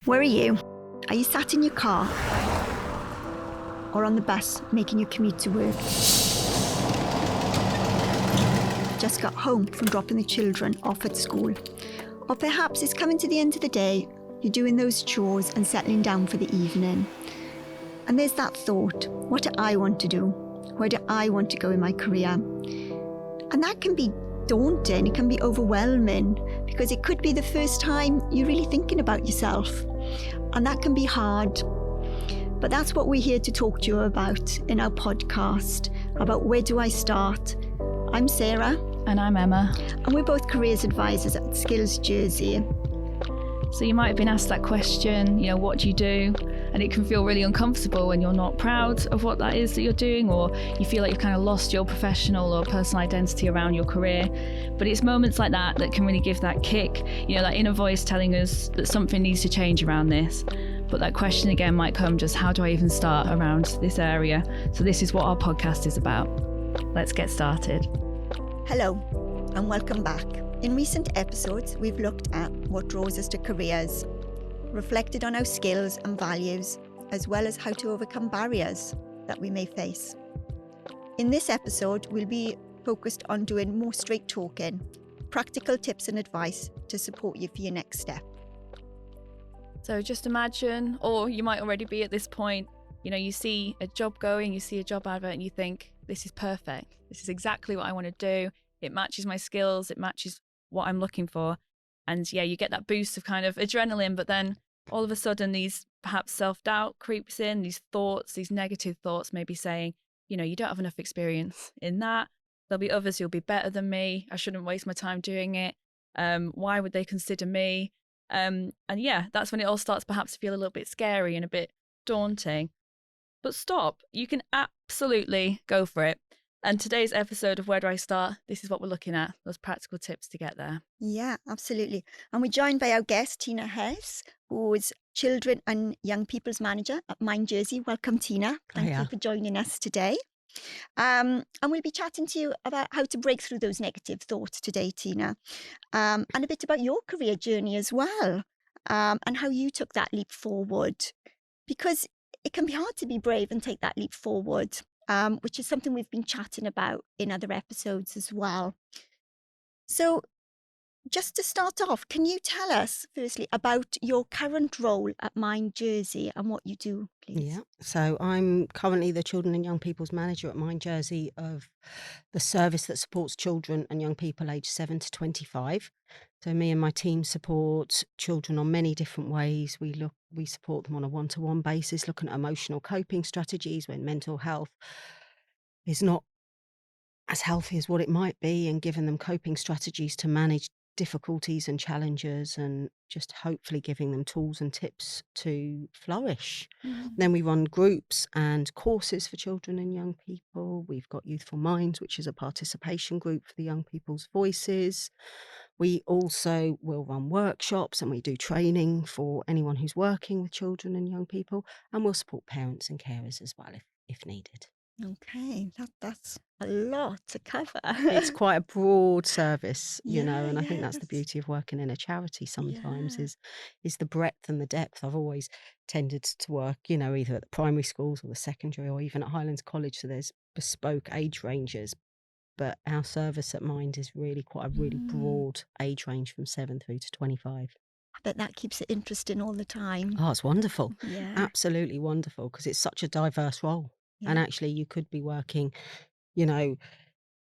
Where are you? Are you sat in your car? Or on the bus making your commute to work? Just got home from dropping the children off at school. Or perhaps it's coming to the end of the day, you're doing those chores and settling down for the evening. And there's that thought, what do I want to do? Where do I want to go in my career? And that can be daunting, it can be overwhelming, because it could be the first time you're really thinking about yourself. And that can be hard. But that's what we're here to talk to you about in our podcast, about where do I start? I'm Sarah. And I'm Emma. And we're both careers advisors at Skills Jersey. So you might have been asked that question, what do you do? And it can feel really uncomfortable when you're not proud of what that is that you're doing, or you feel like you've kind of lost your professional or personal identity around your career. But it's moments like that that can really give that kick, that inner voice telling us that something needs to change around this. But that question again might come, just how do I even start around this area? So this is what our podcast is about. Let's get started. Hello, and welcome back. In recent episodes, we've looked at what draws us to careers, reflected on our skills and values, as well as how to overcome barriers that we may face. In this episode, we'll be focused on doing more straight talking, practical tips and advice to support you for your next step. So just imagine, or you might already be at this point, you see a job going, you see a job advert and you think, this is perfect. This is exactly what I want to do. It matches my skills. It matches what I'm looking for. And you get that boost of kind of adrenaline, but then all of a sudden these perhaps self-doubt creeps in, these thoughts, these negative thoughts maybe saying, you don't have enough experience in that. There'll be others who'll be better than me. I shouldn't waste my time doing it. Why would they consider me? That's when it all starts perhaps to feel a little bit scary and a bit daunting. But stop, you can absolutely go for it. And today's episode of Where Do I Start? This is what we're looking at, those practical tips to get there. Yeah, absolutely. And we're joined by our guest, Tina Hesse, who is Children and Young People's Manager at Mind Jersey. Welcome, Tina. Thank you for joining us today. And we'll be chatting to you about how to break through those negative thoughts today, Tina, and a bit about your career journey as well, and how you took that leap forward. Because it can be hard to be brave and take that leap forward, which is something we've been chatting about in other episodes as well. So just to start off, can you tell us firstly about your current role at Mind Jersey and what you do, please? Yeah, so I'm currently the Children and Young People's Manager at Mind Jersey of the service that supports children and young people aged 7 to 25. So me and my team support children on many different ways. We support them on a one-to-one basis, looking at emotional coping strategies when mental health is not as healthy as what it might be, and giving them coping strategies to manage difficulties and challenges, and just hopefully giving them tools and tips to flourish. Then we run groups and courses for children and young people. We've got Youthful Minds, which is a participation group for the young people's voices. We also will run workshops and we do training for anyone who's working with children and young people, and we'll support parents and carers as well if needed. Okay, that's a lot to cover. It's quite a broad service, and I think that's the Yes. beauty of working in a charity sometimes Yeah. is the breadth and the depth. I've always tended to work, either at the primary schools or the secondary or even at Highlands College, so there's bespoke age ranges. But our service at Mind is really quite a really broad age range from 7 through to 25. I bet that keeps it interesting all the time. Oh, it's wonderful. Yeah. Absolutely wonderful, because it's such a diverse role. And Yeah. actually you could be working,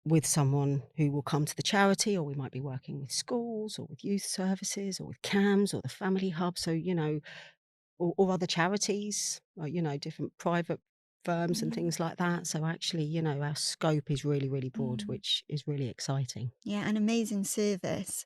with someone who will come to the charity, or we might be working with schools or with youth services or with CAMS or the family hub. So, or other charities, or, different private firms and things like that. So actually, our scope is really, really broad, which is really exciting. Yeah, an amazing service.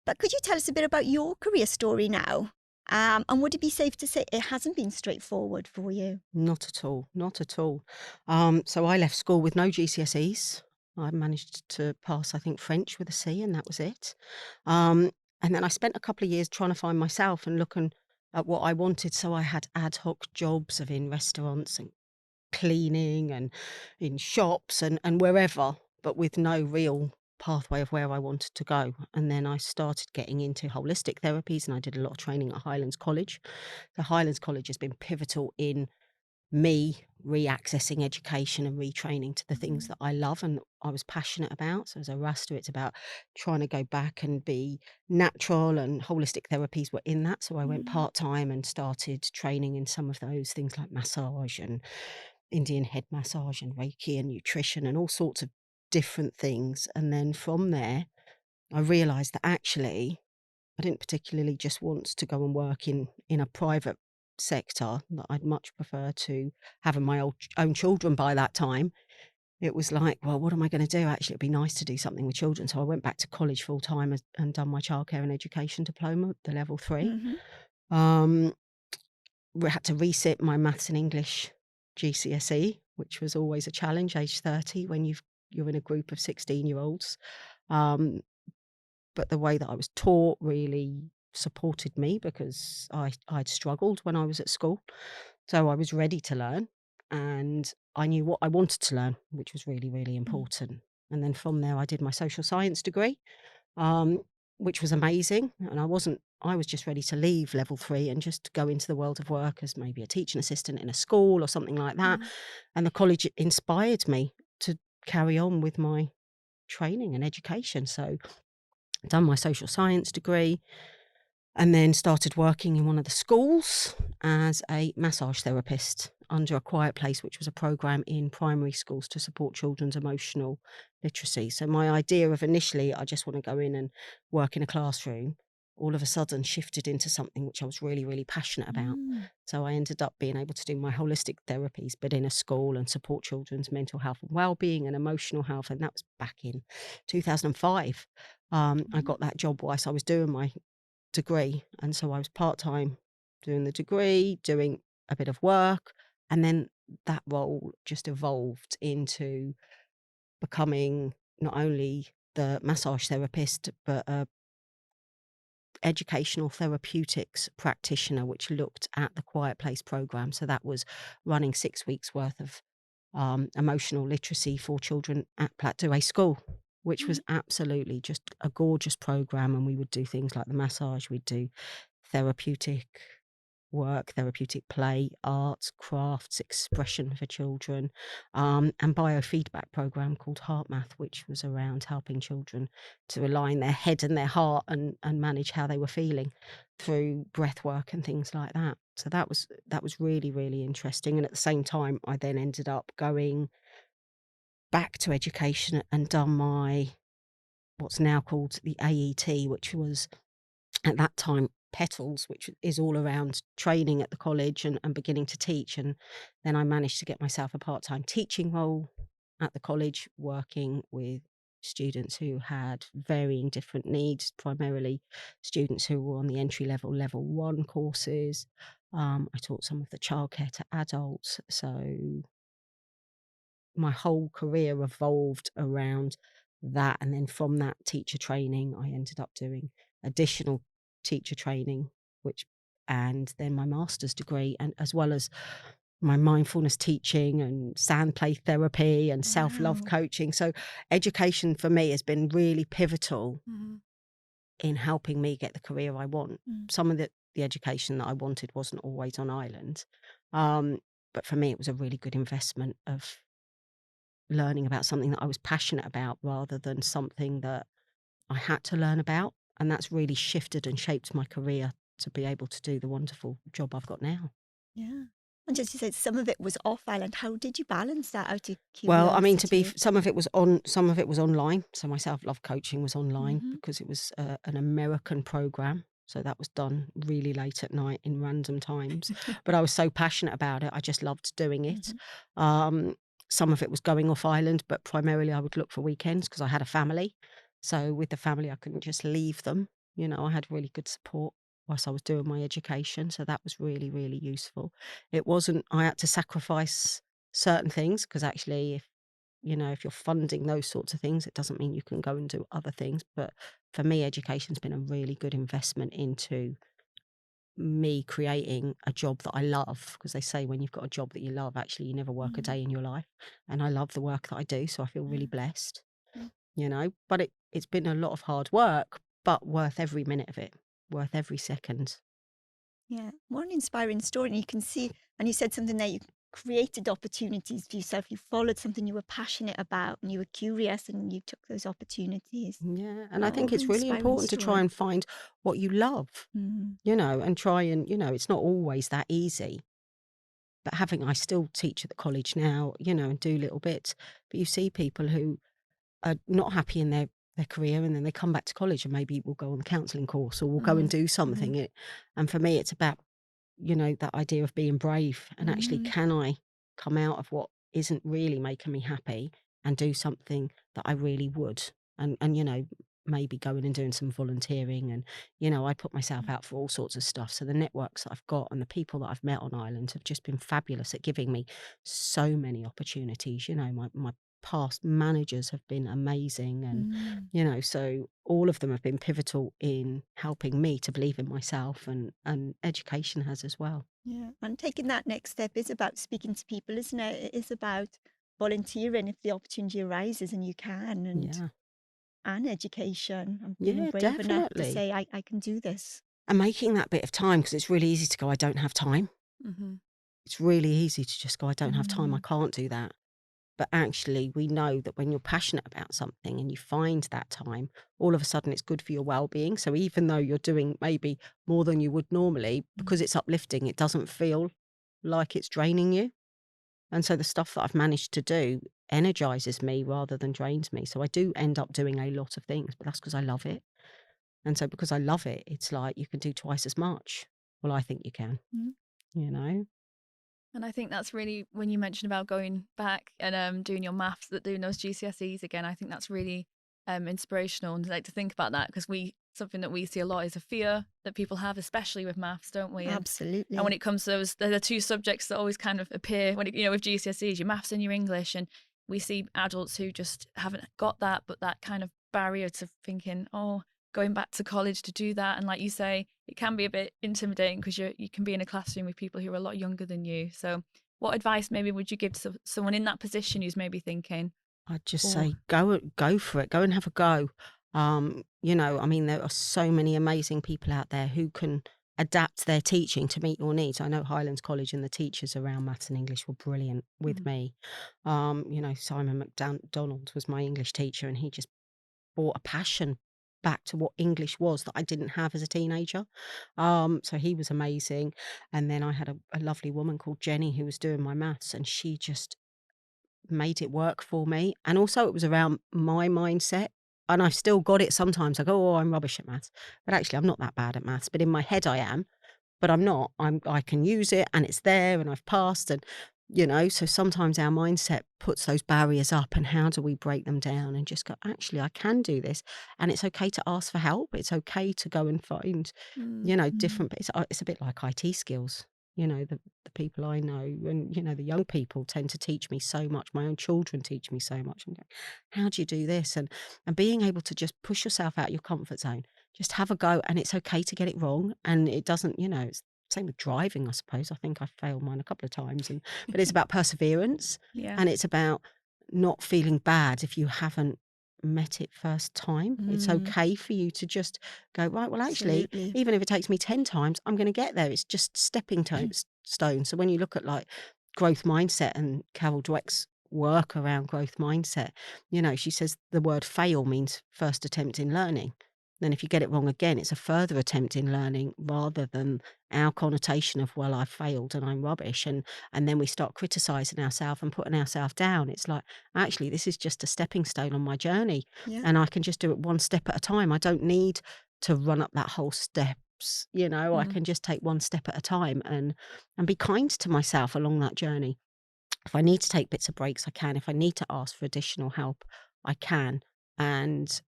But could you tell us a bit about your career story now? And would it be safe to say it hasn't been straightforward for you? Not at all. Not at all. So I left school with no GCSEs. I managed to pass, I think, French with a C, and that was it. And then I spent a couple of years trying to find myself and looking at what I wanted. So I had ad hoc jobs in restaurants and cleaning and in shops and wherever, but with no real pathway of where I wanted to go. And then I started getting into holistic therapies, and I did a lot of training at Highlands College. So Highlands College has been pivotal in me re-accessing education and retraining to the things Mhm. that I love and I was passionate about. So as a Rasta, it's about trying to go back and be natural, and holistic therapies were in that. So I went Mhm. part-time and started training in some of those things like massage and Indian head massage and Reiki and nutrition and all sorts of different things. And then from there, I realized that actually I didn't particularly just want to go and work in a private sector, that I'd much prefer to having my own children by that time. It was like, well, what am I going to do? Actually, it'd be nice to do something with children. So I went back to college full time and done my childcare and education diploma, the level 3. Mhm. Um, we had to resit my maths and English GCSE, which was always a challenge, age 30, when you're in a group of 16-year-olds. Um, but the way that I was taught really supported me because I'd struggled when I was at school. So I was ready to learn, and I knew what I wanted to learn, which was really, really Mm. important. And then from there, I did my social science degree, um, which was amazing. And I was just ready to leave level 3 and just go into the world of work as maybe a teaching assistant in a school or something like that. Mm. And the college inspired me to carry on with my training and education. So done my social science degree, and then started working in one of the schools as a massage therapist under a Quiet Place, which was a program in primary schools to support children's emotional literacy. So my idea of initially, I just want to go in and work in a classroom, all of a sudden shifted into something which I was really, really passionate about. Mm. So I ended up being able to do my holistic therapies, but in a school, and support children's mental health and well-being and emotional health. And that was back in 2005. I Mhm. got that job whilst I was doing my degree, and so I was part-time doing the degree, doing a bit of work, and then that role just evolved into becoming not only the massage therapist, but a educational therapeutics practitioner, which looked at the Quiet Place program. So that was running 6 weeks worth of emotional literacy for children at Plateau School, which was Mhm. absolutely just a gorgeous program. And we would do things like the massage, we'd do therapeutic work, therapeutic play, arts, crafts, expression for children, and biofeedback program called Heart Math, which was around helping children to align their head and their heart and manage how they were feeling through breath work and things like that. So that was really, really interesting. And at the same time, I then ended up going back to education and done my what's now called the AET, which was at that time petals, which is all around training at the college and beginning to teach. And then I managed to get myself a part-time teaching role at the college, working with students who had varying different needs, primarily students who were on the entry level 1 courses. I taught some of the childcare to adults. So my whole career evolved around that. And then from that teacher training, I ended up doing additional teacher training, which, and then my master's degree, and as well as my mindfulness teaching and sand play therapy and self-love Wow. coaching. So education for me has been really pivotal Mhm. in helping me get the career I want. Mm. Some of the education that I wanted wasn't always on island. Um, but for me, it was a really good investment of learning about something that I was passionate about rather than something that I had to learn about. And that's really shifted and shaped my career to be able to do the wonderful job I've got now. Yeah. And just you said some of it was off island. How did you balance that out of Well, I mean, to be curiosity? some of it was on, some of it was online. So my self-love coaching was online Mhm. because it was an American program. So that was done really late at night in random times. But I was so passionate about it. I just loved doing it. Mhm. Um, some of it was going off island, but primarily I would look for weekends because I had a family. So with the family, I couldn't just leave them. You know, I had really good support whilst I was doing my education. So that was really, really useful. It wasn't, I had to sacrifice certain things because actually if you know if you're funding those sorts of things, it doesn't mean you can go and do other things. But for me, education's been a really good investment into me creating a job that I love, because they say when you've got a job that you love, actually you never work a Mhm. day in your life. And I love the work that I do, so I feel really Yeah. blessed. Yeah. But it's been a lot of hard work, but worth every minute of it, worth every second. Yeah, what an inspiring story. And you can see, and you said something there, you created opportunities for yourself. You followed something you were passionate about and you were curious and you took those opportunities. Yeah, and I Oh, think what an it's really inspiring important to try story. and find what you love, Mm, and try and, it's not always that easy. But I still teach at the college now, and do little bits. But you see people who are not happy in their career, and then they come back to college and maybe will go on the counselling course or will go and Mm, do mm, something. And for me, it's about, that idea of being brave and actually, mm, can I come out of what isn't really making me happy and do something that I really would? And maybe going and doing some volunteering, and I put myself mm, out for all sorts of stuff. So the networks that I've got and the people that I've met on Ireland have just been fabulous at giving me so many opportunities. My past managers have been amazing, and mm. so all of them have been pivotal in helping me to believe in myself, and education has as well. Yeah, and taking that next step is about speaking to people, isn't it? It is about volunteering if the opportunity arises and you can, Yeah. and education and being Yeah, brave enough to definitely. say, I can do this. And making that bit of time, because it's really easy to go, I don't have time. mm-hmm. It's really easy to just go, I don't have time, I Mm, can't do that. But actually, we know that when you're passionate about something and you find that time, all of a sudden it's good for your well-being. So even though you're doing maybe more than you would normally, because mm, it's uplifting, it doesn't feel like it's draining you. And so the stuff that I've managed to do energizes me rather than drains me. So I do end up doing a lot of things, but that's because I love it. And so because I love it, it's like you can do twice as much. Well, I think you can, mm, you know? And I think that's really, when you mentioned about going back and doing your maths, that doing those GCSEs again, I think that's really inspirational, and like to think about that, because something that we see a lot is a fear that people have, especially with maths, don't we? And when absolutely. it comes to those, they're the two subjects that always kind of appear when with GCSEs, your maths and your English, and we see adults who just haven't got that, but that kind of barrier to thinking, oh, going back to college to do that. And like you say, it can be a bit intimidating because you can be in a classroom with people who are a lot younger than you. So what advice maybe would you give to someone in that position who's maybe thinking, I'd just oh, say go for it. Go and have a go. I mean, there are so many amazing people out there who can adapt their teaching to meet your needs. I know Highlands College and the teachers around maths and English were brilliant with mm, me. Simon McDonald was my English teacher, and he just brought a passion back to what English was that I didn't have as a teenager. So he was amazing. And then I had a lovely woman called Jenny who was doing my maths, and she just made it work for me. And also it was around my mindset. And I've still got it sometimes. I go, oh, I'm rubbish at maths. But actually I'm not that bad at maths. But in my head I am. But I'm not. I can use it and it's there and I've passed, and so sometimes our mindset puts those barriers up, and how do we break them down and just go, actually I can do this, and it's okay to ask for help. It's okay to go and find, mm, mm, different, it's a bit like IT skills. The people I know, and the young people tend to teach me so much. My own children teach me so much. I'm going, how do you do this? And being able to just push yourself out your comfort zone, just have a go, and it's okay to get it wrong. And it doesn't, it's same with driving, I suppose. I think I failed mine a couple of times, but it's about perseverance, yeah, and it's about not feeling bad if you haven't met it first time. It's mm, okay for you to just go, right, well, actually, absolutely. even if it takes me 10 times, I'm going to get there. It's just stepping stone. So when you look at like growth mindset and Carol Dweck's work around growth mindset, she says the word fail means first attempt in learning. Then if you get it wrong again, it's a further attempt in learning, rather than our connotation of, well, I failed and I'm rubbish. And then we start criticizing ourselves and putting ourselves down. It's like, actually, this is just a stepping stone on my journey. Yeah. And I can just do it one step at a time. I don't need to run up that whole steps. I mm, can just take one step at a time, and be kind to myself along that journey. If I need to take bits of breaks, I can. If I need to ask for additional help, I can. And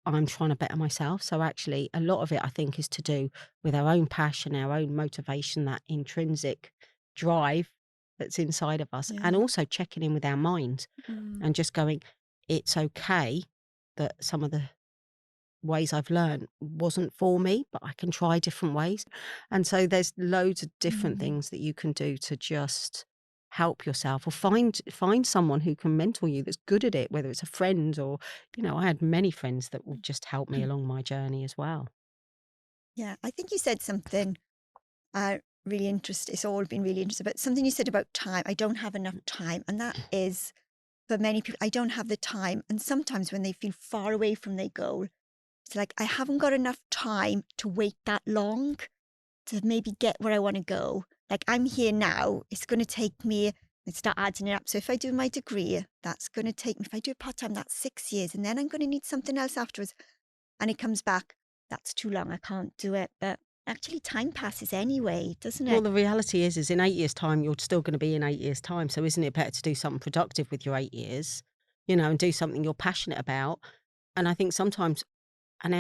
I'm trying to better myself. So actually, a lot of it, I think, is to do with our own passion, our own motivation, that intrinsic drive that's inside of us, and Yeah. also checking in with our mind mm, and just going, it's okay that some of the ways I've learned wasn't for me, but I can try different ways. And so there's loads of different Mm, things that you can do to just help yourself, or find someone who can mentor you that's good at it, whether it's a friend or, I had many friends that would just help me along my journey as well. Yeah, I think you said something really interesting. It's all been really interesting, but something you said about time. I don't have enough time. And that is, for many people, I don't have the time. And sometimes when they feel far away from their goal, it's like, I haven't got enough time to wait that long to maybe get where I want to go. Like, I'm here now. It's going to take me, and start adding it up. So if I do my degree, that's going to take me, if I do it part-time, that's 6 years. And then I'm going to need something else afterwards. And it comes back, that's too long. I can't do it. But actually, time passes anyway, doesn't Well, it? the reality is in 8 years' time, you're still going to be in 8 years' time. So isn't it better to do something productive with your 8 years, and do something you're passionate about? And I think sometimes, and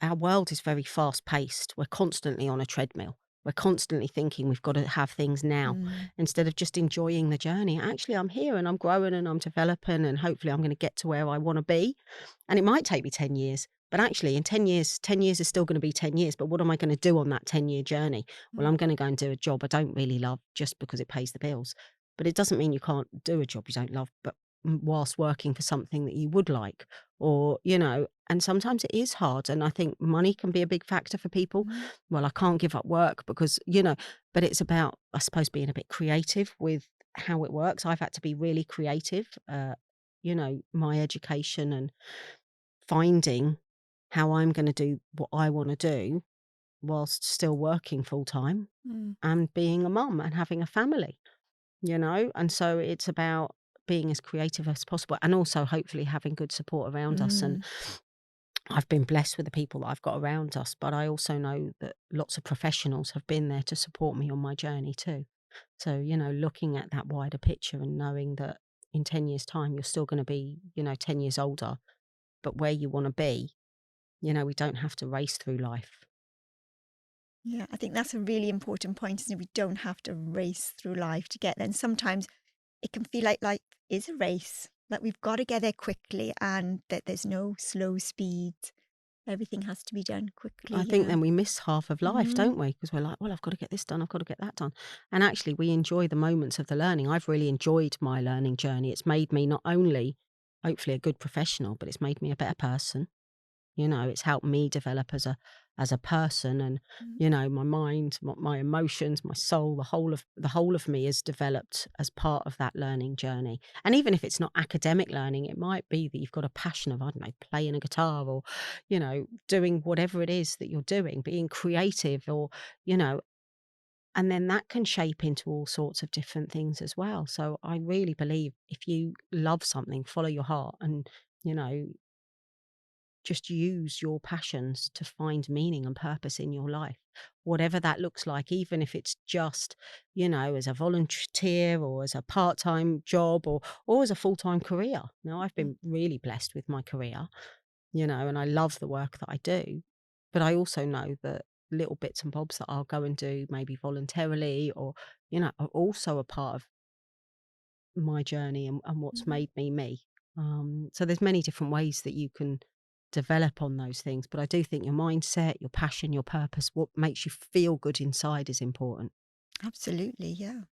our world is very fast paced. We're constantly on a treadmill. We're constantly thinking we've got to have things now Mm, instead of just enjoying the journey. Actually, I'm here and I'm growing and I'm developing, and hopefully I'm going to get to where I want to be. And it might take me 10 years, but actually in 10 years, 10 years is still going to be 10 years. But what am I going to do on that 10-year journey? Well, Mm. I'm going to go and do a job I don't really love just because it pays the bills. But it doesn't mean you can't do a job you don't love, but whilst working for something that you would like, or, and sometimes it is hard. And I think money can be a big factor for people. Mm. Well, I can't give up work because, but it's about, I suppose, being a bit creative with how it works. I've had to be really creative, my education and finding how I'm going to do what I want to do whilst still working full time Mm. and being a mum and having a family. And so it's about being as creative as possible, and also hopefully having good support around us. And mm. I've been blessed with the people that I've got around us, but I also know that lots of professionals have been there to support me on my journey too. So, looking at that wider picture and knowing that in 10 years' time, you're still going to be, 10 years older, but where you want to be, we don't have to race through life. Yeah, I think that's a really important point, isn't it? We don't have to race through life to get there. And sometimes it can feel like life is a race, that we've got to get there quickly and that there's no slow speed. Everything has to be done quickly. I think Yeah. then we miss half of life, Mm, don't we? Because we're like, well, I've got to get this done. I've got to get that done. And actually, we enjoy the moments of the learning. I've really enjoyed my learning journey. It's made me not only, hopefully, a good professional, but it's made me a better person. It's helped me develop as a person, and mm, my mind, my emotions, my soul, the whole of me is developed as part of that learning journey. And even if it's not academic learning, it might be that you've got a passion of, I don't know, playing a guitar, or doing whatever it is that you're doing, being creative, or you know and then that can shape into all sorts of different things as well. So I really believe if you love something, follow your heart, and you know just use your passions to find meaning and purpose in your life, whatever that looks like, even if it's just, as a volunteer or as a part time job, or as a full time career. Now, I've mm. been really blessed with my career, and I love the work that I do. But I also know that little bits and bobs that I'll go and do, maybe voluntarily, or, are also a part of my journey, and what's Mhm. made me me. So there's many different ways that you can develop on those things, but I do think your mindset, your passion, your purpose, what makes you feel good inside is important. Absolutely. Yeah.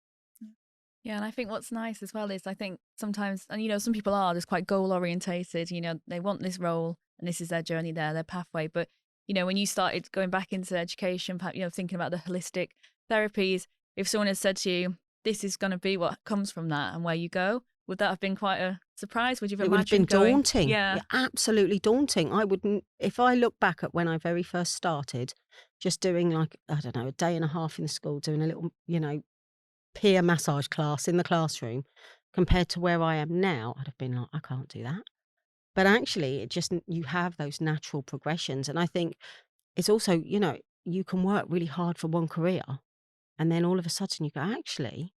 Yeah, and I think what's nice as well is I think sometimes, and some people are just quite goal orientated, they want this role and this is their journey there, their pathway. But, when you started going back into education, thinking about the holistic therapies, if someone had said to you, this is going to be what comes from that and where you go, would that have been quite a surprise? Would you have It would have been imagined going, daunting. yeah, Yeah, absolutely daunting. I wouldn't, if I look back at when I very first started, just doing like, I don't know, a day and a half in the school, doing a little, peer massage class in the classroom, compared to where I am now, I'd have been like, I can't do that. But actually, it just, you have those natural progressions. And I think it's also, you can work really hard for one career, and then all of a sudden you go, actually,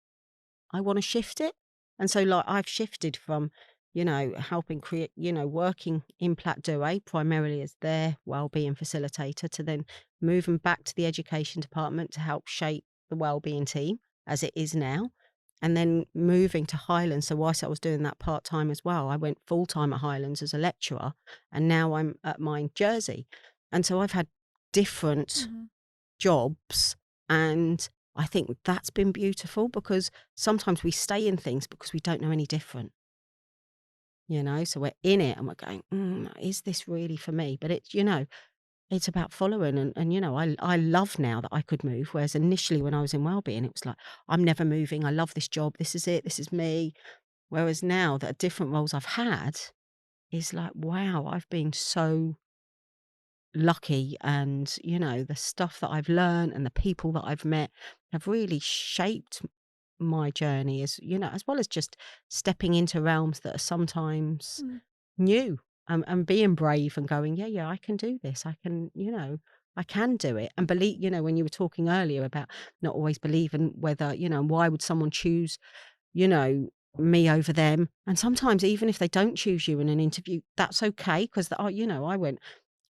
I want to shift it. And so, like, I've shifted from, helping create, working in Plat Douay primarily as their wellbeing facilitator, to then moving back to the education department to help shape the wellbeing team as it is now. And then moving to Highlands. So, whilst I was doing that part time as well, I went full time at Highlands as a lecturer, and now I'm at Mind Jersey. And so, I've had different hmm jobs, and I think that's been beautiful, because sometimes we stay in things because we don't know any different, so we're in it and we're going, is this really for me? But it's about following, and I love now that I could move, whereas initially when I was in wellbeing, it was like, I'm never moving. I love this job. This is it. This is me. Whereas now that different roles I've had, is like, wow, I've been so lucky, and the stuff that I've learned and the people that I've met have really shaped my journey, as well as just stepping into realms that are sometimes Mm. new, and being brave and going, yeah, I can do this. I can do it. And believe, when you were talking earlier about not always believing whether, why would someone choose, you know, me over them. And sometimes even if they don't choose you in an interview, that's okay, because I went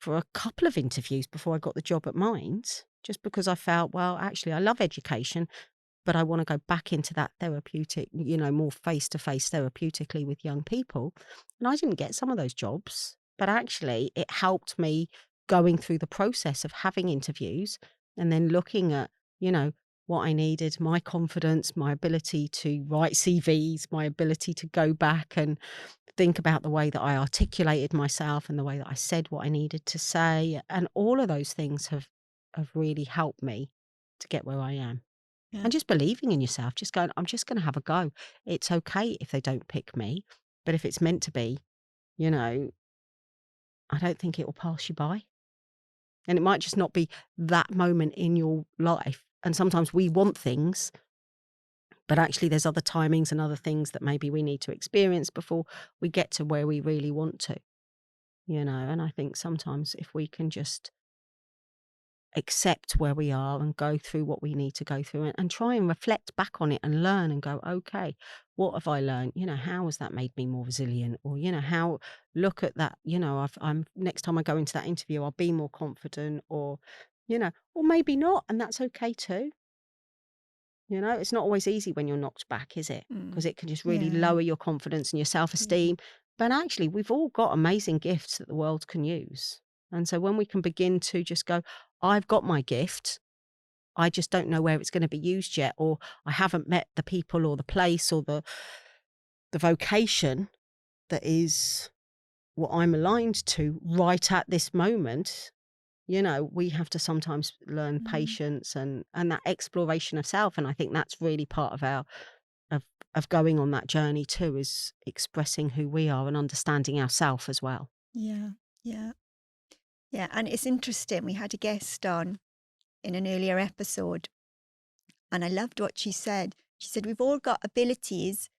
for a couple of interviews before I got the job at Minds, just because I felt, well, actually, I love education, but I want to go back into that therapeutic, more face to face therapeutically with young people. And I didn't get some of those jobs, but actually, it helped me going through the process of having interviews and then looking at, what I needed, my confidence, my ability to write CVs, my ability to go back and think about the way that I articulated myself and the way that I said what I needed to say. And all of those things have really helped me to get where I am. Yeah. And just believing in yourself, just going, I'm just going to have a go. It's okay if they don't pick me, but if it's meant to be, you know, I don't think it will pass you by. And it might just not be that moment in your life. And sometimes we want things, but actually there's other timings and other things that maybe we need to experience before we get to where we really want to, and I think sometimes if we can just accept where we are and go through what we need to go through, and try and reflect back on it and learn and go, okay, what have I learned? How has that made me more resilient? Or, how, look at that, I'm next time I go into that interview, I'll be more confident, or maybe not. And that's okay too. It's not always easy when you're knocked back, is it? Because Mm. it can just really Yeah. lower your confidence and your Yeah. self-esteem. But actually, we've all got amazing gifts that the world can use. And so when we can begin to just go, I've got my gift, I just don't know where it's going to be used yet, or I haven't met the people or the place or the vocation that is what I'm aligned to right at this moment. We have to sometimes learn Mm. patience and that exploration of self. And I think that's really part of our of of going on that journey too, is expressing who we are and understanding ourself as well. Yeah. Yeah. Yeah. And it's interesting. We had a guest on in an earlier episode, and I loved what she said. She said, we've all got abilities,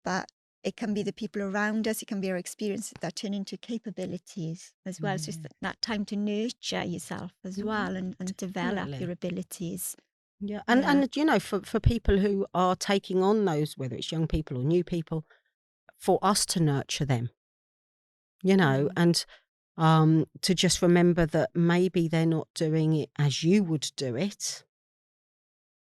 but it can be the people around us, it can be our experiences that turn into capabilities as well. Yeah, It's just that time to nurture yourself as well, and develop your definitely. abilities. Yeah. And Yeah. for people who are taking on those, whether it's young people or new people, for us to nurture them, Mm. and to just remember that maybe they're not doing it as you would do it,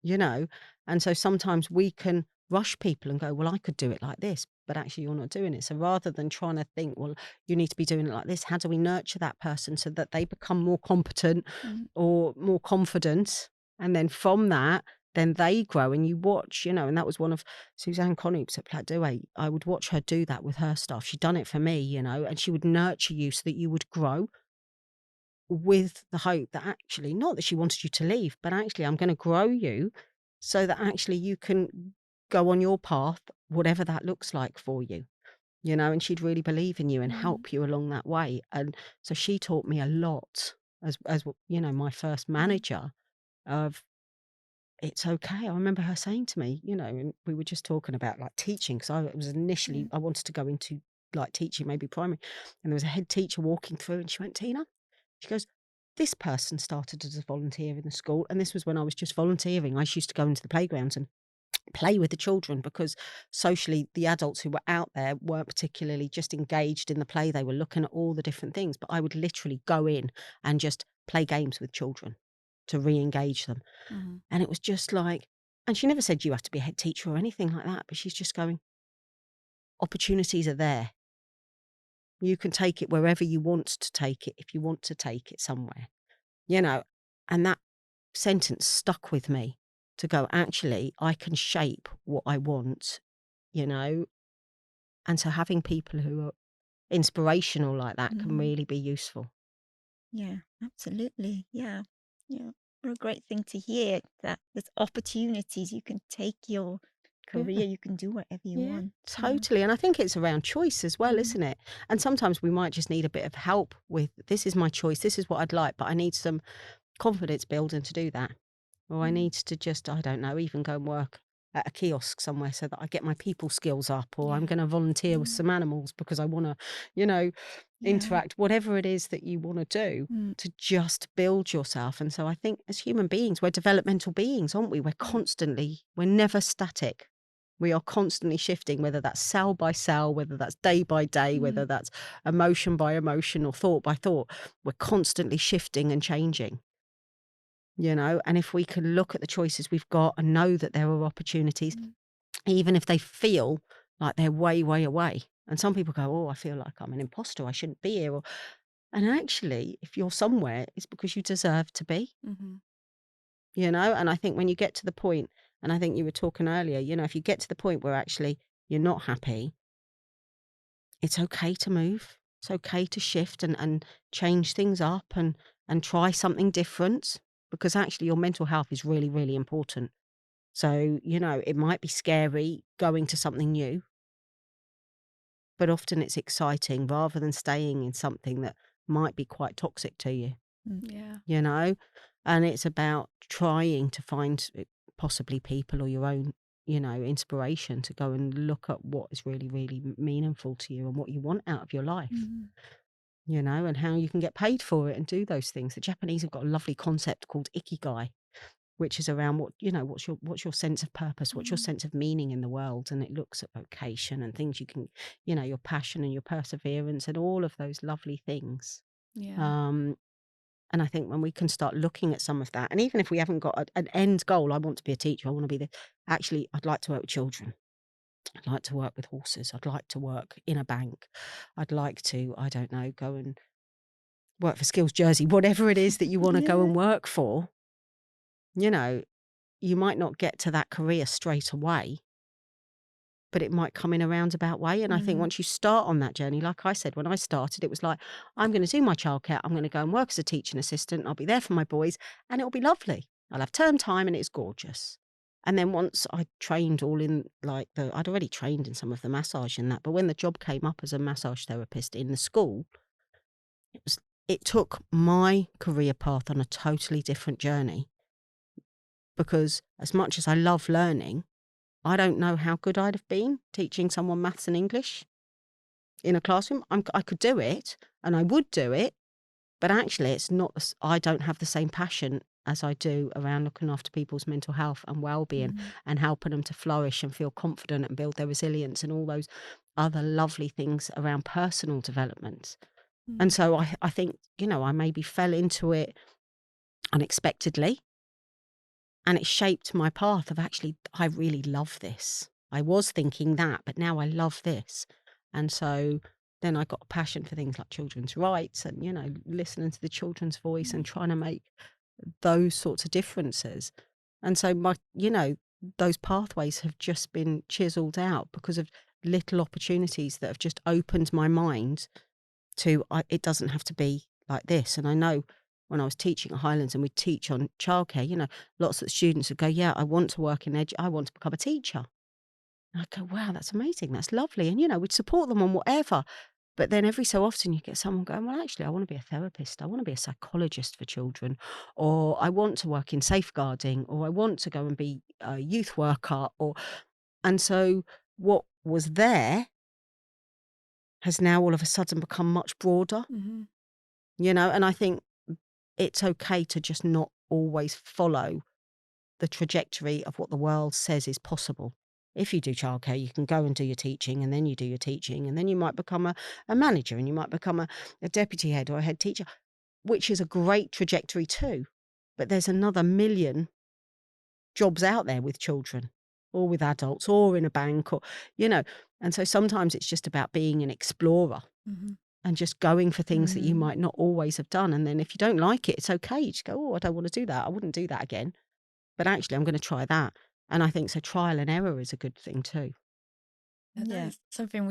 you know? And so sometimes we can rush people and go, well, I could do it like this, but actually you're not doing it. So rather than trying to think, well, you need to be doing it like this, how do we nurture that person so that they become more competent Mm. or more confident? And then from that, then they grow, and you watch, and that was one of Suzanne Connoops at Plateau. I would watch her do that with her staff. She'd done it for me, and she would nurture you so that you would grow, with the hope that actually, not that she wanted you to leave, but actually, I'm going to grow you so that actually you can go on your path, whatever that looks like for you, and she'd really believe in you and Mm. help you along that way. And so she taught me a lot as my first Yeah. manager of, it's okay. I remember her saying to me, and we were just talking about like teaching, because Yeah. I wanted to go into like teaching, maybe primary, and there was a head teacher walking through, and she went, Tina, she goes, this person started as a volunteer in the school. And this was when I was just volunteering. I used to go into the playgrounds and play with the children, because socially, the adults who were out there weren't particularly just engaged in the play. They were looking at all the different things. But I would literally go in and just play games with children to re engage them. Mm. And it was just like, and she never said you have to be a head teacher or anything like that. But she's just going, opportunities are there. You can take it wherever you want to take it, if you want to take it somewhere, you know, and that sentence stuck with me. to go, actually, I can shape what I want, you know? And so having people who are inspirational like that can really be useful. Yeah, absolutely. Yeah. Yeah. What a great thing to hear that there's opportunities. You can take your Yeah. career, you can do whatever you Yeah, want. totally. And I think it's around choice as well, Mhm. isn't it? And sometimes we might just need a bit of help with this is my choice, this is what I'd like, but I need some confidence building to do that. Or I Mm. need to just, I don't know, even go and work at a kiosk somewhere so that I get my people skills up, or I'm Yeah. going to volunteer with some animals because I want to, you know, Yeah. interact, whatever it is that you want to do Mm. to just build yourself. And so I think as human beings, we're developmental beings, aren't we? We're never static. We are constantly shifting, whether that's cell by cell, whether that's day by day, whether that's emotion by emotion or thought by thought. We're constantly shifting and changing, you know? And if we can look at the choices we've got and know that there are opportunities, even if they feel like they're way, way away. And some people go, oh, I feel like I'm an imposter. I shouldn't be here. And actually, if you're somewhere, it's because you deserve to be, Mm-hmm. you know? And I think when you get to the point, and I think you were talking earlier, you know, if you get to the point where actually you're not happy, it's okay to move. It's okay to shift and change things up and try something different, because actually your mental health is really, really important. So, you know, it might be scary going to something new, but often it's exciting rather than staying in something that might be quite toxic to you, Yeah. you know? And it's about trying to find possibly people or your own, you know, inspiration to go and look at what is really, really meaningful to you and what you want out of your life, you know, and how you can get paid for it and do those things. The Japanese have got a lovely concept called ikigai, which is around what, you know, what's your sense of purpose, what's your sense of meaning in the world. And it looks at vocation and things you can, you know, your passion and your perseverance and all of those lovely things. Yeah. Um, and I think when we can start looking at some of that, and even if we haven't got an end goal, I want to be a teacher, I want to be the, actually, I'd like to work with children. I'd like to work with horses. I'd like to work in a bank. I'd like to, I don't know, go and work for Skills Jersey, whatever it is that you want to go Yeah. and work for, you know, you might not get to that career straight away, but it might come in a roundabout way. And I think once you start on that journey, like I said, when I started, it was like, I'm going to do my childcare. I'm going to go and work as a teaching assistant. I'll be there for my boys and it'll be lovely. I'll have term time and it's gorgeous. And then once I trained all in like I'd already trained in some of the massage and that, but when the job came up as a massage therapist in the school, it took my career path on a totally different journey, because as much as I love learning, I don't know how good I'd have been teaching someone maths and English in a classroom. I could do it and I would do it, but actually it's not, I don't have the same passion as I do around looking after people's mental health and well-being and helping them to flourish and feel confident and build their resilience and all those other lovely things around personal development. And so I think, you know, I maybe fell into it unexpectedly, and it shaped my path of actually, I really love this. I was thinking that, but now I love this. And so then I got a passion for things like children's rights and, you know, listening to the children's voice and trying to make those sorts of differences. And so my, you know, those pathways have just been chiseled out because of little opportunities that have just opened my mind to, it doesn't have to be like this. And I know when I was teaching at Highlands and we'd teach on childcare, you know, lots of the students would go, yeah, I want to work in I want to become a teacher. And I'd go, wow, that's amazing. That's lovely. And, you know, we'd support them on whatever. But then every so often you get someone going, well, actually, I want to be a therapist. I want to be a psychologist for children, or I want to work in safeguarding, or I want to go and be a youth worker. And so what was there has now all of a sudden become much broader, you know, and I think it's okay to just not always follow the trajectory of what the world says is possible. If you do childcare, you can go and do your teaching, and then you do your teaching, and then you might become a manager, and you might become a deputy head or a head teacher, which is a great trajectory too. But there's another million jobs out there with children or with adults or in a bank, or, you know, and so sometimes it's just about being an explorer and just going for things that you might not always have done. And then if you don't like it, it's okay. You just go, oh, I don't want to do that. I wouldn't do that again. but actually I'm going to try that. And I think so trial and error is a good thing too. That Yeah. is something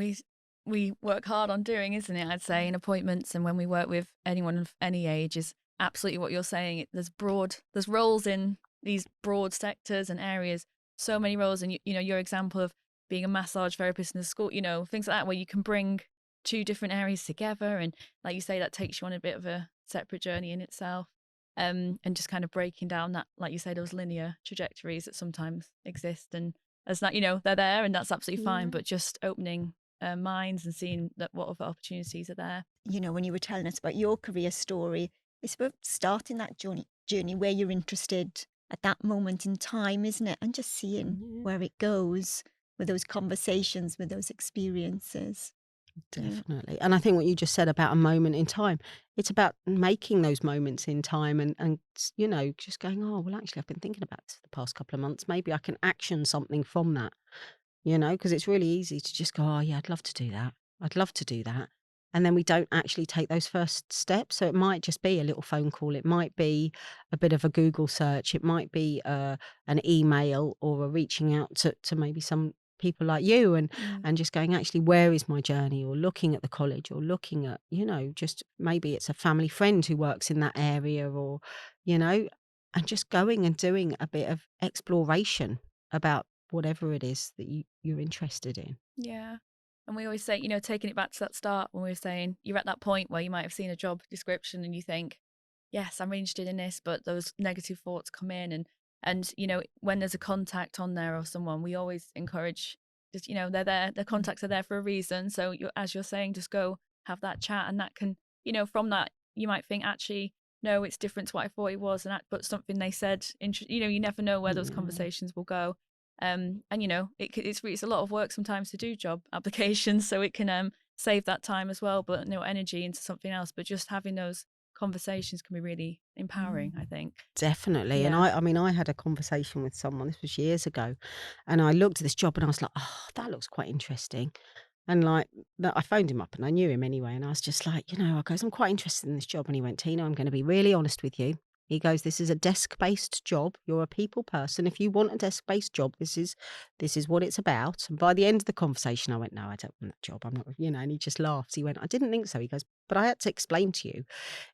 we work hard on doing, isn't it? I'd say in appointments and when we work with anyone of any age is absolutely what you're saying. There's roles in these broad sectors and areas, so many roles. And you know, your example of being a massage therapist in a school, you know, things like that, where you can bring two different areas together. And like you say, that takes you on a bit of a separate journey in itself. And just kind of breaking down that, like you say, those linear trajectories that sometimes exist. And as that, you know, they're there and that's absolutely fine, Yeah. but just opening minds and seeing that what other opportunities are there. You know, when you were telling us about your career story, it's about starting that journey where you're interested at that moment in time, isn't it? And just seeing Yeah. where it goes with those conversations, with those experiences. Yeah. Definitely. And I think what you just said about a moment in time, it's about making those moments in time and you know, just going, oh, well, actually, I've been thinking about this for the past couple of months. Maybe I can action something from that, you know, because it's really easy to just go, oh, yeah, I'd love to do that. I'd love to do that. And then we don't actually take those first steps. So it might just be a little phone call. It might be a bit of a Google search. It might be an email or a reaching out to maybe some people like you and just going, actually, where is my journey? Or looking at the college or looking at, you know, just maybe it's a family friend who works in that area or, you know, and just going and doing a bit of exploration about whatever it is that you're interested in. Yeah. And we always say, you know, taking it back to that start when we were saying you're at that point where you might have seen a job description and you think, yes, I'm really interested in this, but those negative thoughts come in and you know, when there's a contact on there or someone, we always encourage just, you know, they're there, their contacts are there for a reason. So as you're saying, just go have that chat and that can, you know, from that you might think actually, no, it's different to what I thought it was, but something they said, you know, you never know where those Yeah. conversations will go. And you know, it's a lot of work sometimes to do job applications, so it can save that time as well, but you know, energy into something else. But just having those conversations can be really empowering, I think. Definitely. And Yeah. I mean, I had a conversation with someone, this was years ago, and I looked at this job and I was like, oh, that looks quite interesting. And like that, I phoned him up and I knew him anyway. And I was just like, you know, I goes, I'm quite interested in this job. And he went, Tina, I'm going to be really honest with you. He goes, this is a desk-based job. You're a people person. If you want a desk-based job, this is what it's about. And by the end of the conversation, I went, no, I don't want that job. I'm not, you know, and he just laughs. He went, I didn't think so. He goes, but I had to explain to you.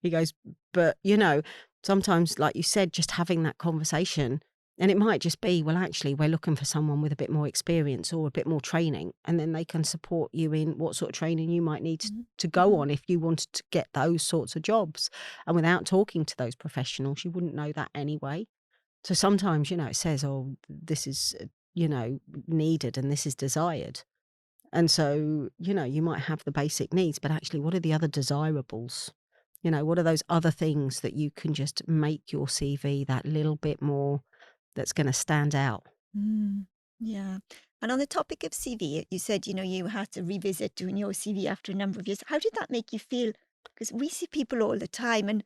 He goes, but you know, sometimes, like you said, just having that conversation and it might just be, well, actually, we're looking for someone with a bit more experience or a bit more training, and then they can support you in what sort of training you might need Mhm. to go Mhm. on if you wanted to get those sorts of jobs. And without talking to those professionals, you wouldn't know that anyway. So sometimes, you know, it says, oh, this is, you know, needed and this is desired. And so, you know, you might have the basic needs, but actually, what are the other desirables? You know, what are those other things that you can just make your CV that little bit more that's going to stand out? Mm. Yeah. And on the topic of CV, you said, you know, you had to revisit doing your CV after a number of years. How did that make you feel? Because we see people all the time and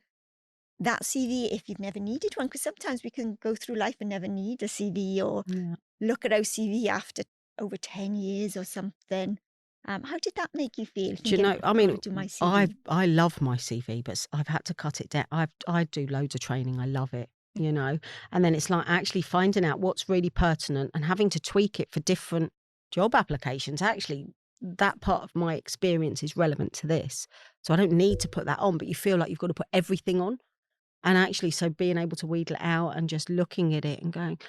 that CV, if you've never needed one, because sometimes we can go through life and never need a CV or Yeah. look at our CV after over 10 years or something. How did that make you feel Do you thinking, know, I've I got mean, to do my I CV? I love my CV, but I've had to cut it down. I do loads of training. I love it, you know. And then it's like actually finding out what's really pertinent and having to tweak it for different job applications. Actually, that part of my experience is relevant to this. So I don't need to put that on, but you feel like you've got to put everything on. And actually, so being able to wheedle it out and just looking at it and going,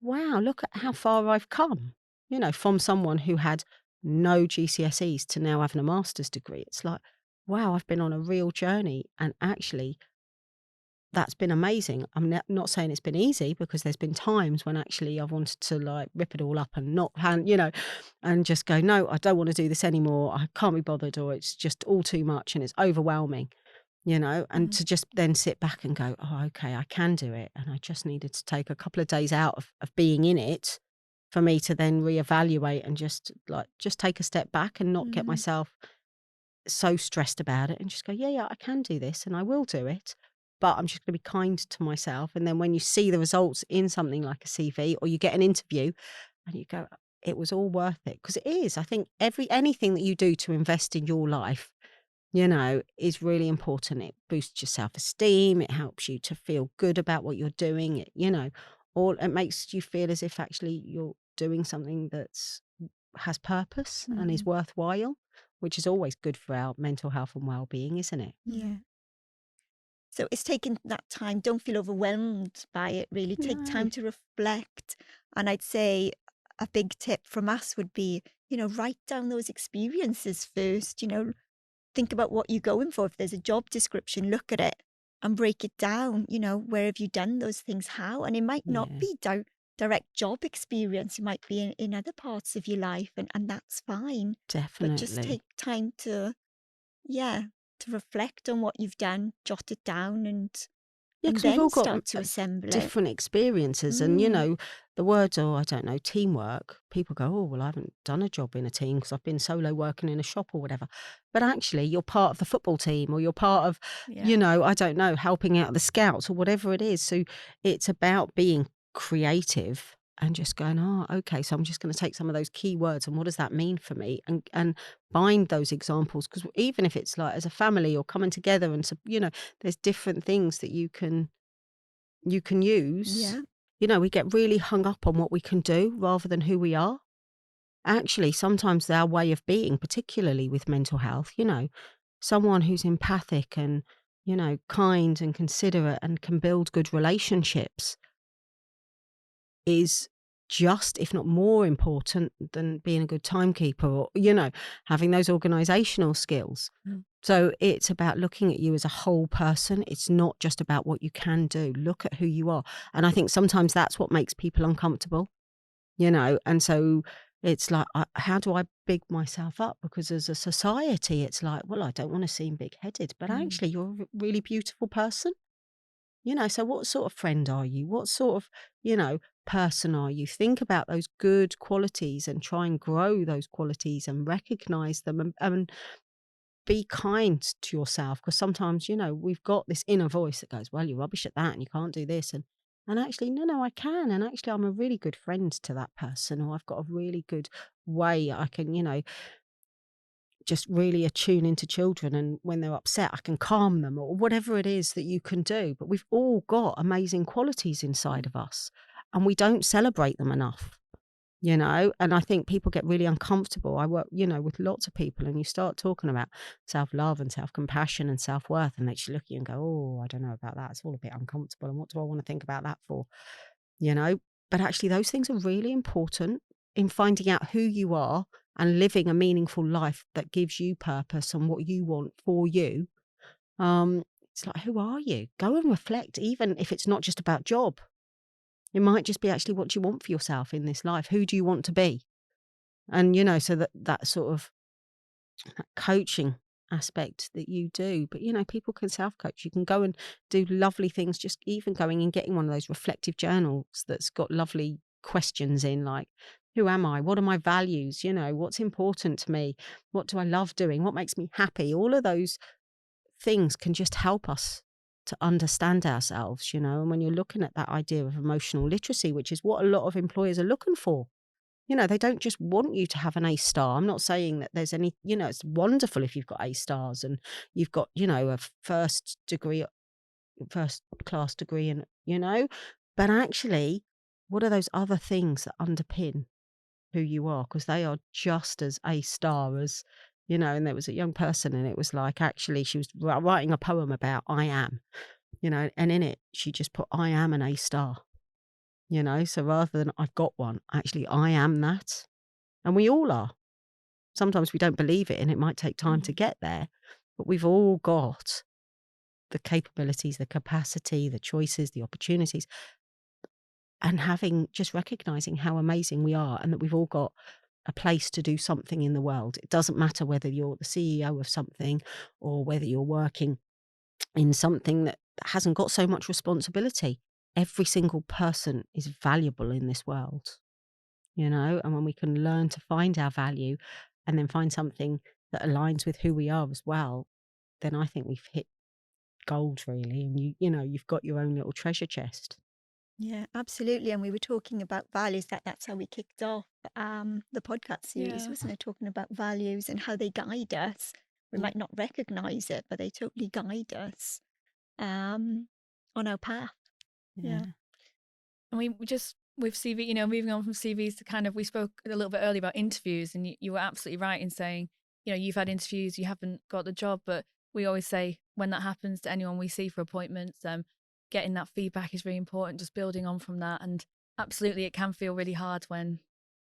wow, look at how far I've come, you know, from someone who had no GCSEs to now having a master's degree. It's like, wow, I've been on a real journey. And actually, that's been amazing. I'm not saying it's been easy because there's been times when actually I've wanted to like rip it all up and not hand, you know, and just go, no, I don't want to do this anymore. I can't be bothered, or it's just all too much and it's overwhelming, you know, and Mhm. to just then sit back and go, oh, okay, I can do it. And I just needed to take a couple of days out of being in it for me to then reevaluate and just take a step back and not get Mm. myself so stressed about it and just go, yeah, yeah, I can do this and I will do it. But I'm just going to be kind to myself. And then when you see the results in something like a CV or you get an interview and you go, it was all worth it. Because it is. I think anything that you do to invest in your life, you know, is really important. It boosts your self esteem. It helps you to feel good about what you're doing. You know, Or it makes you feel as if actually you're doing something that's has purpose and is worthwhile, which is always good for our mental health and well-being, isn't it? Yeah. So it's taking that time. Don't feel overwhelmed by it, really. Take No. time to reflect. And I'd say a big tip from us would be, write down those experiences first. Think about what you're going for. If there's a job description, look at it and break it down. Where have you done those things? How? And it might not Yeah, be direct job experience. It might be in other parts of your life, and that's fine. But just definitely. take time yeah, to reflect on what you've done, jot it down, and Yeah, and because we've all then got start to assemble it. different experiences. And, Mm, the words, I don't know, teamwork, people go, oh, well, I haven't done a job in a team because I've been solo working in a shop or whatever. But actually, you're part of the football team or you're part of, Yeah. I don't know, helping out the scouts or whatever it is. So it's about being creative and just going, oh, okay, so I'm just going to take some of those key words and what does that mean for me? And find those examples. Because even if it's like as a family or coming together and, so, there's different things that you can use. yeah, We get really hung up on what we can do rather than who we are. Actually, sometimes our way of being, particularly with mental health, someone who's empathic and, kind and considerate and can build good relationships is just, if not more important than being a good timekeeper or, having those organizational skills. Mm. So it's about looking at you as a whole person. It's not just about what you can do. Look at who you are. And I think sometimes that's what makes people uncomfortable, and so it's like, how do I big myself up? Because as a society, it's like, well, I don't want to seem big headed, but actually, you're a really beautiful person. So what sort of friend are you? What sort of, person are you? Think about those good qualities and try and grow those qualities and recognize them and be kind to yourself. Because sometimes, we've got this inner voice that goes, well, you're rubbish at that and you can't do this. And actually, no, I can. And actually, I'm a really good friend to that person, or I've got a really good way I can, just really attune into children, and when they're upset I can calm them or whatever it is that you can do. But we've all got amazing qualities inside of us and we don't celebrate them enough, and I think people get really uncomfortable. I work, with lots of people, and you start talking about self-love and self-compassion and self-worth, and they just look at you and go, oh, I don't know about that, it's all a bit uncomfortable, and what do I want to think about that for, you know but actually those things are really important in finding out who you are and living a meaningful life that gives you purpose and what you want for you. It's like, who are you? Go and reflect, even if it's not just about job. It might just be actually, what do you want for yourself in this life? Who do you want to be? And, so that sort of that coaching aspect that you do. But, people can self-coach. You can go and do lovely things, just even going and getting one of those reflective journals that's got lovely questions in, like, who am I? What are my values? What's important to me? What do I love doing? What makes me happy? All of those things can just help us to understand ourselves, and when you're looking at that idea of emotional literacy, which is what a lot of employers are looking for, they don't just want you to have an A star. I'm not saying that there's any, it's wonderful if you've got A stars and you've got, a first class degree and, but actually, what are those other things that underpin who you are? Because they are just as A star as, and there was a young person and it was like, actually, she was writing a poem about I am, and in it, she just put, I am an A star, so rather than I've got one, actually, I am that. And we all are. Sometimes we don't believe it and it might take time to get there, but we've all got the capabilities, the capacity, the choices, the opportunities, and just recognizing how amazing we are and that we've all got a place to do something in the world. It doesn't matter whether you're the CEO of something or whether you're working in something that hasn't got so much responsibility. Every single person is valuable in this world. And when we can learn to find our value and then find something that aligns with who we are as well, then I think we've hit gold, really. And you've got your own little treasure chest. yeah, absolutely. And we were talking about values. That's how we kicked off the podcast series, Yeah. wasn't it? Talking about values and how they guide us. We Yeah. might not recognize it, but they totally guide us on our path. Yeah. Yeah. And we just with CV, moving on from CVs to kind of, we spoke a little bit earlier about interviews, and you were absolutely right in saying, you've had interviews, you haven't got the job, but we always say when that happens to anyone we see for appointments, getting that feedback is really important, just building on from that. And absolutely, it can feel really hard when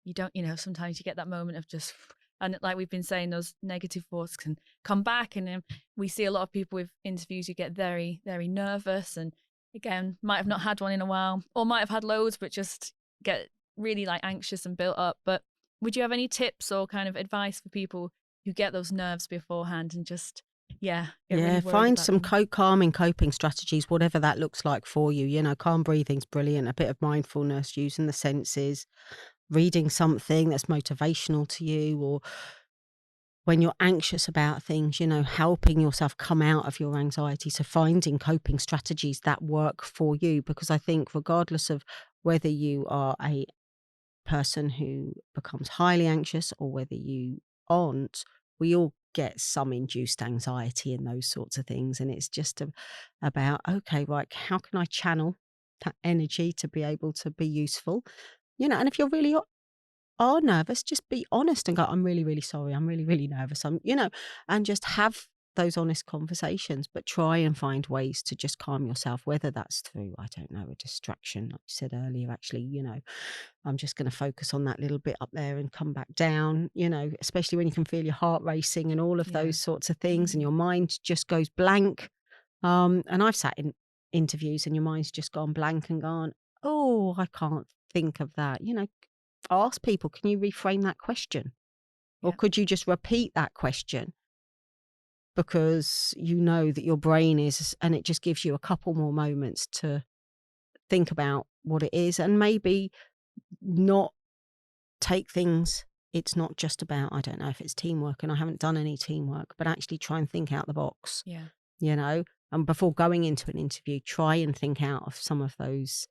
you don't, sometimes you get that moment of just, and like we've been saying, those negative thoughts can come back. And we see a lot of people with interviews who get very, very nervous, and again, might have not had one in a while, or might have had loads, but just get really like anxious and built up. But would you have any tips or kind of advice for people who get those nerves beforehand and just, get really worried find about some them? calming coping strategies, whatever that looks like for you. Calm breathing's brilliant, a bit of mindfulness, using the senses, reading something that's motivational to you, or when you're anxious about things, helping yourself come out of your anxiety. So finding coping strategies that work for you, because I think regardless of whether you are a person who becomes highly anxious or whether you aren't, we all get some induced anxiety and those sorts of things. And it's just about, okay, right, how can I channel that energy to be able to be useful? And if you're really are nervous, just be honest and go, I'm really, really sorry. I'm really, really nervous. And just have those honest conversations, but try and find ways to just calm yourself, whether that's through, I don't know, a distraction. Like you said earlier, actually, I'm just going to focus on that little bit up there and come back down, especially when you can feel your heart racing and all of Yeah. those sorts of things, and your mind just goes blank. And I've sat in interviews and your mind's just gone blank and gone, oh, I can't think of that. Ask people, can you reframe that question? Or Yeah. could you just repeat that question? Because you know that your brain is, and it just gives you a couple more moments to think about what it is, and maybe not take things. It's not just about, I don't know if it's teamwork, and I haven't done any teamwork, but actually try and think out the box, Yeah. And before going into an interview, try and think out of some of those,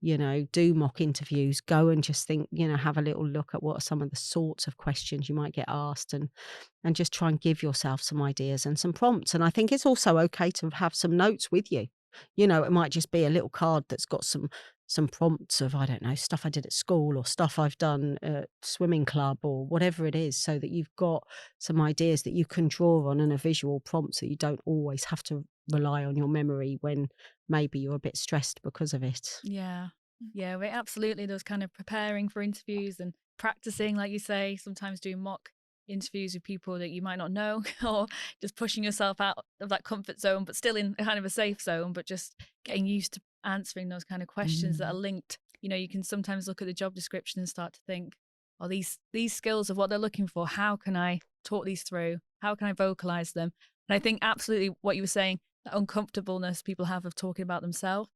do mock interviews, go and just think, have a little look at what are some of the sorts of questions you might get asked, and just try and give yourself some ideas and some prompts. And I think it's also okay to have some notes with you. It might just be a little card that's got some prompts of, I don't know, stuff I did at school or stuff I've done at swimming club or whatever it is, so that you've got some ideas that you can draw on and a visual prompt, so you don't always have to rely on your memory when maybe you're a bit stressed because of it. Yeah. Yeah, we absolutely, those kind of preparing for interviews and practicing, like you say, sometimes doing mock interviews with people that you might not know, or just pushing yourself out of that comfort zone, but still in a kind of a safe zone, but just getting used to answering those kind of questions that are linked. You can sometimes look at the job description and start to think, oh, these skills of what they're looking for, how can I talk these through? How can I vocalize them? And I think absolutely what you were saying, the uncomfortableness people have of talking about themselves.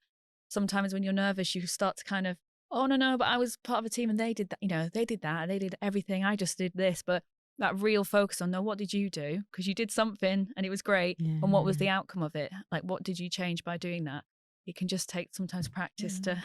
Sometimes when you're nervous, you start to kind of, oh, no, but I was part of a team and they did that, they did that, they did everything, I just did this. But that real focus on, no, what did you do? Because you did something and it was great. And what was the outcome of it? Like, what did you change by doing that? It can just take sometimes practice to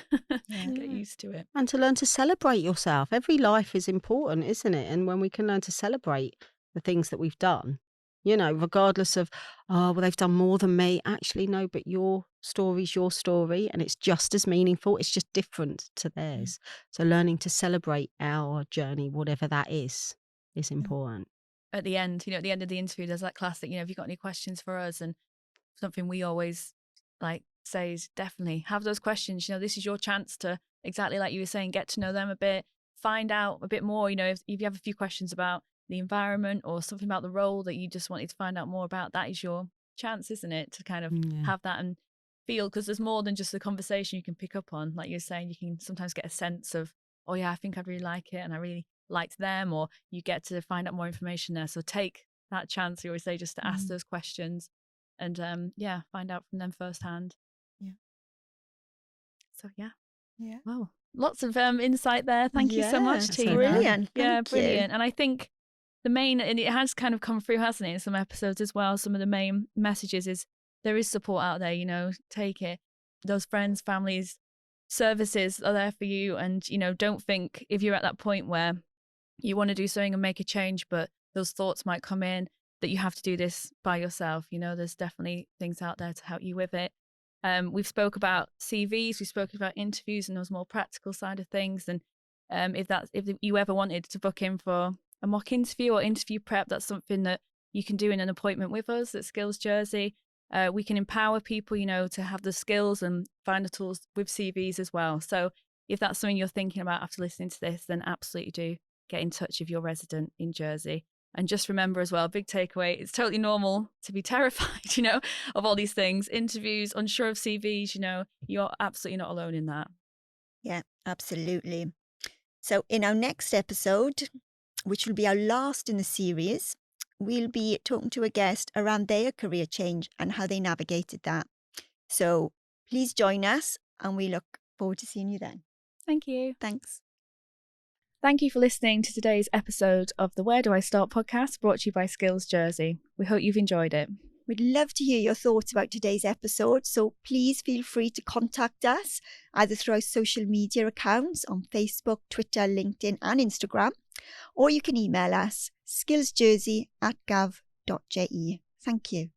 get used to it. And to learn to celebrate yourself. Every life is important, isn't it? And when we can learn to celebrate the things that we've done, regardless of, oh, well, they've done more than me. Actually, no, but your story's your story, and it's just as meaningful. It's just different to theirs. So learning to celebrate our journey, whatever that is important. At the end, at the end of the interview, there's that classic, have you got any questions for us? And something we always like say is definitely have those questions. This is your chance to, exactly like you were saying, get to know them a bit, find out a bit more. If you have a few questions about the environment or something about the role that you just wanted to find out more about, that is your chance, isn't it, to kind of have that and feel, because there's more than just the conversation you can pick up on. Like you're saying, you can sometimes get a sense of, oh yeah, I think I'd really like it and I really liked them, or you get to find out more information there. So take that chance, you always say, just to ask those questions and find out from them firsthand. So wow, lots of insight there. Thank you so much, Tina. Brilliant. Thank you. And I think the main, and it has kind of come through, hasn't it, in some episodes as well, some of the main messages is there is support out there. Take it. Those friends, families, services are there for you, and don't think, if you're at that point where you want to do something and make a change, but those thoughts might come in, that you have to do this by yourself. There's definitely things out there to help you with it. We've spoke about CVs, we've spoken about interviews and those more practical side of things. And if you ever wanted to book in for a mock interview or interview prep, that's something that you can do in an appointment with us at Skills Jersey. We can empower people, to have the skills and find the tools with CVs as well. So if that's something you're thinking about after listening to this, then absolutely do get in touch with your resident in Jersey. And just remember as well, big takeaway, it's totally normal to be terrified, of all these things, interviews, unsure of CVs, you're absolutely not alone in that. Yeah, absolutely. So in our next episode, which will be our last in the series, we'll be talking to a guest around their career change and how they navigated that. So please join us, and we look forward to seeing you then. Thank you. Thanks. Thank you for listening to today's episode of the Where Do I Start podcast, brought to you by Skills Jersey. We hope you've enjoyed it. We'd love to hear your thoughts about today's episode, so please feel free to contact us either through our social media accounts on Facebook, Twitter, LinkedIn and Instagram, or you can email us skillsjersey@gov.je. Thank you.